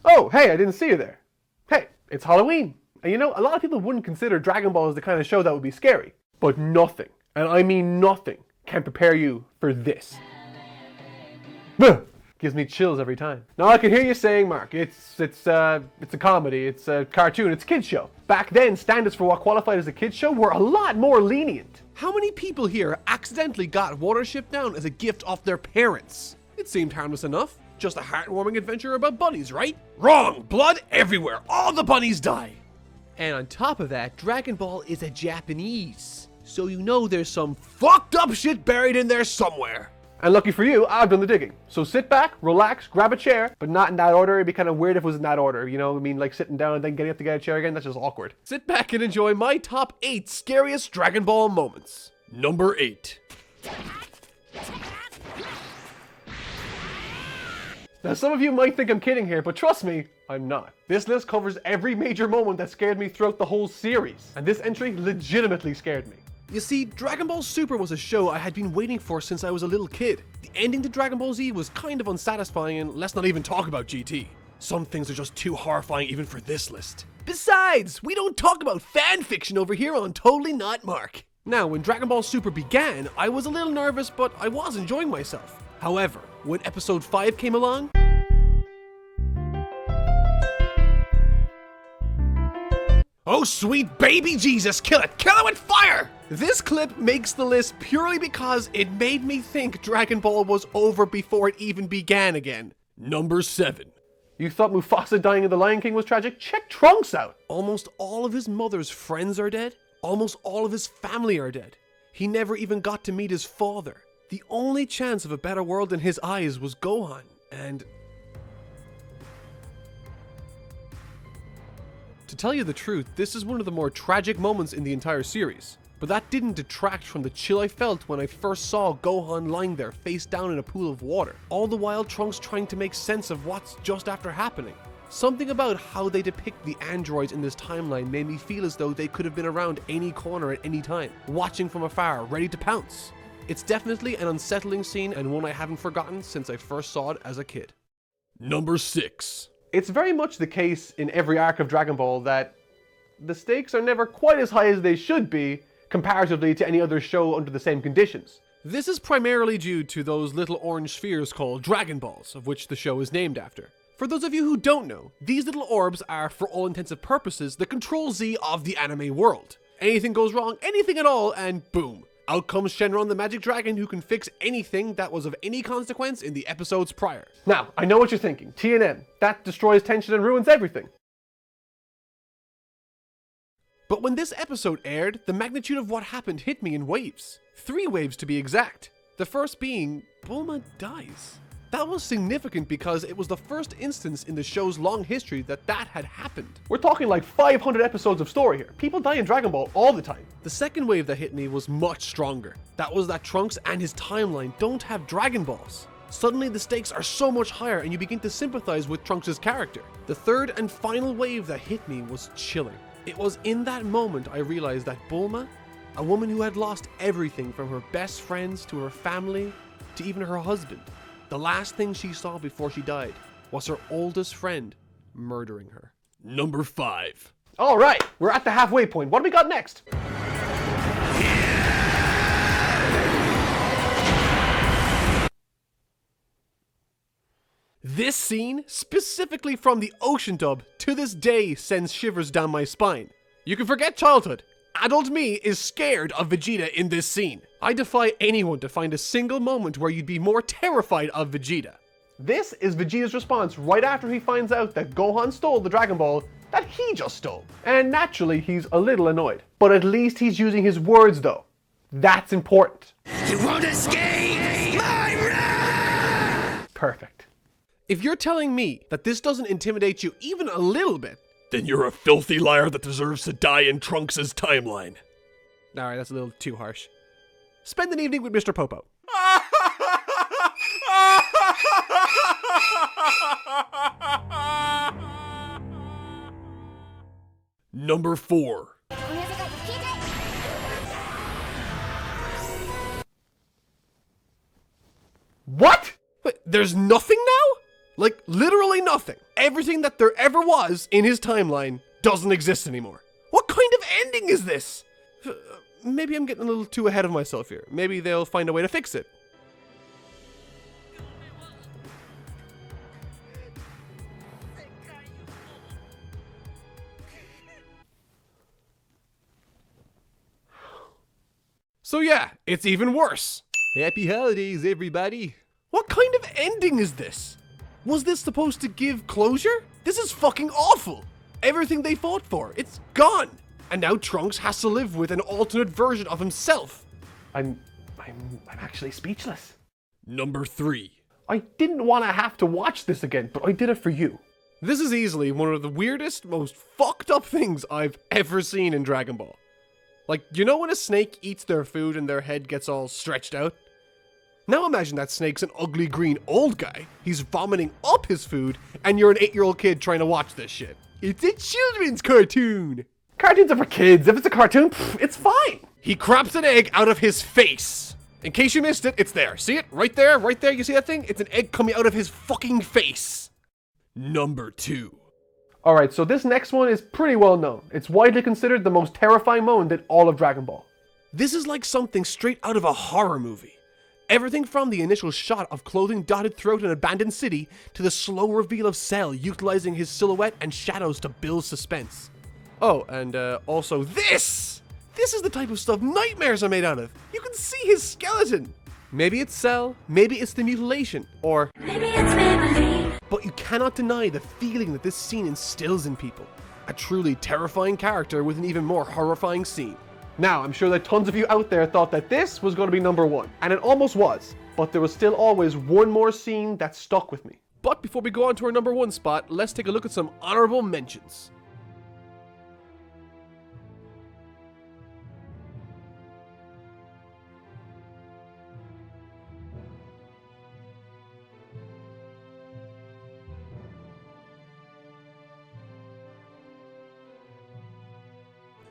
Oh, hey, I didn't see you there. Hey, it's Halloween. And you know, a lot of people wouldn't consider Dragon Ball as the kind of show that would be scary. But nothing, and I mean nothing, can prepare you for this. Gives me chills every time. Now I can hear you saying, Mark, it's a comedy, it's a cartoon, it's a kids show. Back then, standards for what qualified as a kids show were a lot more lenient. How many people here accidentally got Watership Down as a gift off their parents? It seemed harmless enough. Just a heartwarming adventure about bunnies, right? Wrong! Blood everywhere! All the bunnies die! And on top of that, Dragon Ball is a Japanese. So you know there's some fucked up shit buried in there somewhere. And lucky for you, I've done the digging. So sit back, relax, grab a chair, but not in that order. It'd be kind of weird if it was in that order. You know, I mean, like sitting down and then getting up to get a chair again, that's just awkward. Sit back and enjoy my top 8 scariest Dragon Ball moments. Number 8. Now some of you might think I'm kidding here, but trust me, I'm not. This list covers every major moment that scared me throughout the whole series. And this entry legitimately scared me. You see, Dragon Ball Super was a show I had been waiting for since I was a little kid. The ending to Dragon Ball Z was kind of unsatisfying, and let's not even talk about GT. Some things are just too horrifying even for this list. Besides, we don't talk about fan fiction over here on Totally Not Mark. Now, when Dragon Ball Super began, I was a little nervous, but I was enjoying myself. However, when episode 5 came along, oh sweet baby Jesus, kill it with fire! This clip makes the list purely because it made me think Dragon Ball was over before it even began again. Number 7. You thought Mufasa dying in The Lion King was tragic? Check Trunks out! Almost all of his mother's friends are dead. Almost all of his family are dead. He never even got to meet his father. The only chance of a better world in his eyes was Gohan, and to tell you the truth, this is one of the more tragic moments in the entire series. But that didn't detract from the chill I felt when I first saw Gohan lying there face down in a pool of water, all the while Trunks trying to make sense of what's just after happening. Something about how they depict the androids in this timeline made me feel as though they could have been around any corner at any time, watching from afar, ready to pounce. It's definitely an unsettling scene and one I haven't forgotten since I first saw it as a kid. Number 6. It's very much the case in every arc of Dragon Ball that the stakes are never quite as high as they should be comparatively to any other show under the same conditions. This is primarily due to those little orange spheres called Dragon Balls, of which the show is named after. For those of you who don't know, these little orbs are, for all intents and purposes, the Control-Z of the anime world. Anything goes wrong, anything at all, and boom. Out comes Shenron the Magic Dragon who can fix anything that was of any consequence in the episodes prior. Now, I know what you're thinking. TNM. That destroys tension and ruins everything. But when this episode aired, the magnitude of what happened hit me in waves. 3 waves to be exact. The first being, Bulma dies. That was significant because it was the first instance in the show's long history that had happened. We're talking like 500 episodes of story here. People die in Dragon Ball all the time. The second wave that hit me was much stronger. That was that Trunks and his timeline don't have Dragon Balls. Suddenly the stakes are so much higher and you begin to sympathize with Trunks' character. The third and final wave that hit me was chilling. It was in that moment I realized that Bulma, a woman who had lost everything from her best friends to her family to even her husband, the last thing she saw before she died was her oldest friend murdering her. Number 5. All right, we're at the halfway point. What do we got next? This scene, specifically from the Ocean dub, to this day sends shivers down my spine. You can forget childhood. Adult me is scared of Vegeta in this scene. I defy anyone to find a single moment where you'd be more terrified of Vegeta. This is Vegeta's response right after he finds out that Gohan stole the Dragon Ball that he just stole. And naturally, he's a little annoyed. But at least he's using his words though. That's important. You won't escape my wrath! Perfect. If you're telling me that this doesn't intimidate you even a little bit, then you're a filthy liar that deserves to die in Trunks' timeline. Alright, that's a little too harsh. Spend an evening with Mr. Popo. Number 4. What? Wait, there's nothing now? Like, literally nothing. Everything that there ever was in his timeline doesn't exist anymore. What kind of ending is this? Maybe I'm getting a little too ahead of myself here. Maybe they'll find a way to fix it. So yeah, it's even worse. Happy holidays, everybody. What kind of ending is this? Was this supposed to give closure? This is fucking awful. Everything they fought for, it's gone. And now Trunks has to live with an alternate version of himself. I'm actually speechless. Number 3. I didn't want to have to watch this again, but I did it for you. This is easily one of the weirdest, most fucked up things I've ever seen in Dragon Ball. Like, you know when a snake eats their food and their head gets all stretched out? Now imagine that snake's an ugly green old guy, he's vomiting up his food, and you're an 8-year-old kid trying to watch this shit. It's a children's cartoon! Cartoons are for kids. If it's a cartoon, it's fine. He craps an egg out of his face. In case you missed it, it's there. See it? Right there, right there. You see that thing? It's an egg coming out of his fucking face. Number 2. Alright, so this next one is pretty well known. It's widely considered the most terrifying moment in all of Dragon Ball. This is like something straight out of a horror movie. Everything from the initial shot of clothing dotted throughout an abandoned city to the slow reveal of Cell utilizing his silhouette and shadows to build suspense. Oh, and also this! This is the type of stuff nightmares are made out of. You can see his skeleton. Maybe it's Cell, maybe it's the mutilation, or maybe it's Maybelline. But you cannot deny the feeling that this scene instills in people. A truly terrifying character with an even more horrifying scene. Now, I'm sure that tons of you out there thought that this was going to be number 1, and it almost was, but there was still always one more scene that stuck with me. But before we go on to our number 1 spot, let's take a look at some honorable mentions.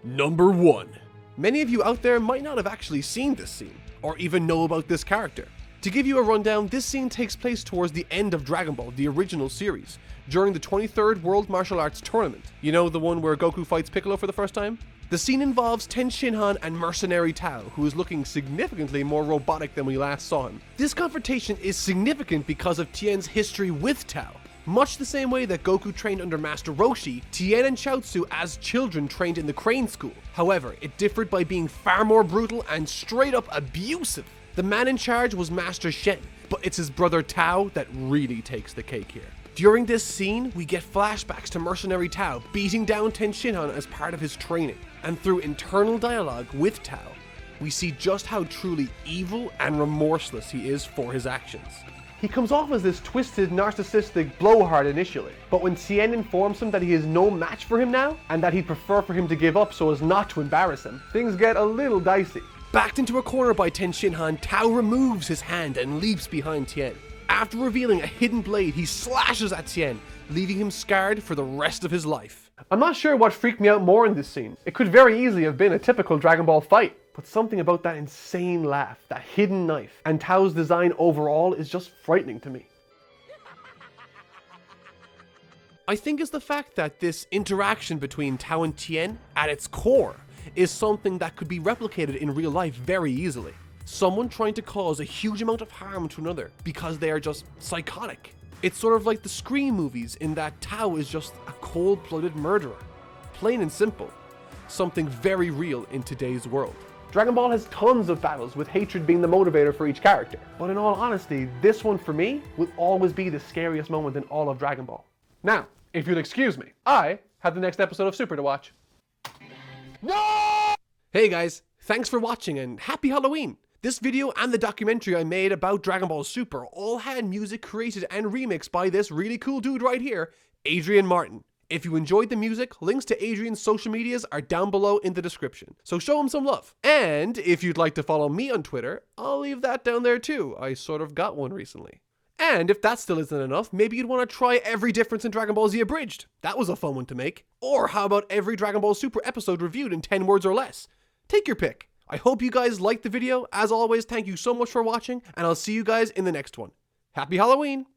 Number 1. Many of you out there might not have actually seen this scene, or even know about this character. To give you a rundown, this scene takes place towards the end of Dragon Ball, the original series, during the 23rd World Martial Arts Tournament. You know, the one where Goku fights Piccolo for the first time? The scene involves Ten Shinhan and mercenary Tao, who is looking significantly more robotic than we last saw him. This confrontation is significant because of Tien's history with Tao. Much the same way that Goku trained under Master Roshi, Tien and Chaozu as children trained in the Crane School. However, it differed by being far more brutal and straight up abusive. The man in charge was Master Shen, but it's his brother Tao that really takes the cake here. During this scene, we get flashbacks to mercenary Tao beating down Ten Shinhan as part of his training, and through internal dialogue with Tao, we see just how truly evil and remorseless he is for his actions. He comes off as this twisted, narcissistic blowhard initially, but when Tien informs him that he is no match for him now, and that he'd prefer for him to give up so as not to embarrass him, things get a little dicey. Backed into a corner by Ten Shinhan, Tao removes his hand and leaps behind Tien. After revealing a hidden blade, he slashes at Tien, leaving him scarred for the rest of his life. I'm not sure what freaked me out more in this scene. It could very easily have been a typical Dragon Ball fight, but something about that insane laugh, that hidden knife, and Tao's design overall is just frightening to me. I think it's the fact that this interaction between Tao and Tien, at its core, is something that could be replicated in real life very easily. Someone trying to cause a huge amount of harm to another because they are just psychotic. It's sort of like the Scream movies in that Tao is just a cold-blooded murderer. Plain and simple. Something very real in today's world. Dragon Ball has tons of battles, with hatred being the motivator for each character. But in all honesty, this one for me will always be the scariest moment in all of Dragon Ball. Now, if you'll excuse me, I have the next episode of Super to watch. No! Hey guys, thanks for watching and happy Halloween! This video and the documentary I made about Dragon Ball Super all had music created and remixed by this really cool dude right here, Adrian Martin. If you enjoyed the music, links to Adrian's social medias are down below in the description, so show him some love. And if you'd like to follow me on Twitter, I'll leave that down there too. I sort of got one recently. And if that still isn't enough, maybe you'd want to try every difference in Dragon Ball Z Abridged. That was a fun one to make. Or how about every Dragon Ball Super episode reviewed in 10 words or less? Take your pick. I hope you guys liked the video. As always, thank you so much for watching, and I'll see you guys in the next one. Happy Halloween!